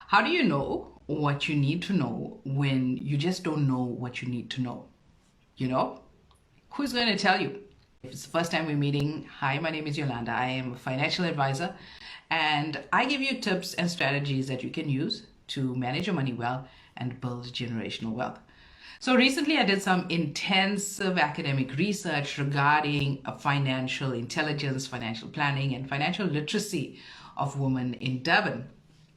How do you know what you need to know when you just don't know what you need to know? You know? Who's going to tell you? If it's the first time we're meeting, hi, my name is Yolanda. I am a financial advisor, and I give you tips and strategies that you can use to manage your money well and build generational wealth. So recently I did some intensive academic research regarding financial intelligence, financial planning, and financial literacy of women in Durban.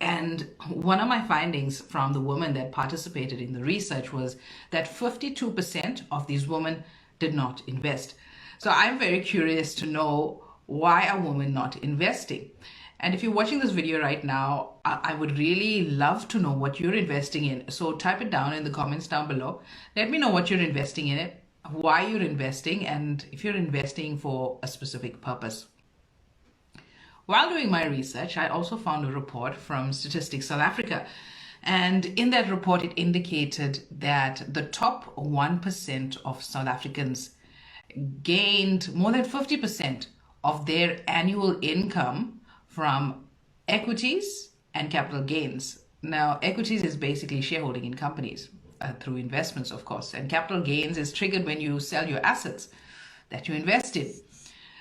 And one of my findings from the women that participated in the research was that 52% of these women did not invest. So I'm very curious to know, why are women not investing? And if you're watching this video right now, I would really love to know what you're investing in. So type it down in the comments down below. Let me know what you're investing in it, why you're investing, and if you're investing for a specific purpose. While doing my research, I also found a report from Statistics South Africa. And in that report, it indicated that the top 1% of South Africans gained more than 50% of their annual income from equities and capital gains. Now, equities is basically shareholding in companies through investments, of course, and capital gains is triggered when you sell your assets that you invest in.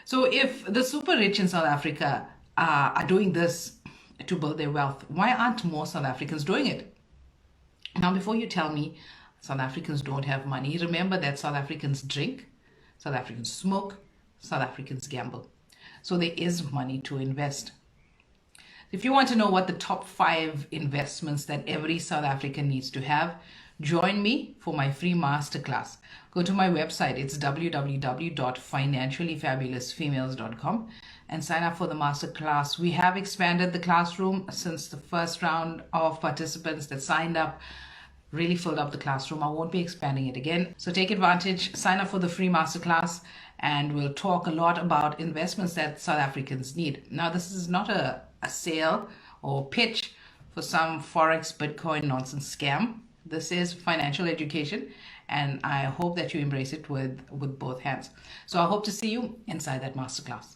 So if the super rich in South Africa are doing this to build their wealth, why aren't more South Africans doing it? Now, before you tell me South Africans don't have money, remember that South Africans drink, South Africans smoke, South Africans gamble. So there is money to invest. If you want to know what the top 5 investments that every South African needs to have, join me for my free masterclass. Go to my website, it's www.financiallyfabulousfemales.com, and sign up for the masterclass. We have expanded the classroom since the first round of participants that signed up really filled up the classroom. I won't be expanding it again. So take advantage, sign up for the free masterclass, and we'll talk a lot about investments that South Africans need. Now, this is not a sale or pitch for some Forex Bitcoin nonsense scam. This is financial education, and I hope that you embrace it with both hands. So I hope to see you inside that masterclass.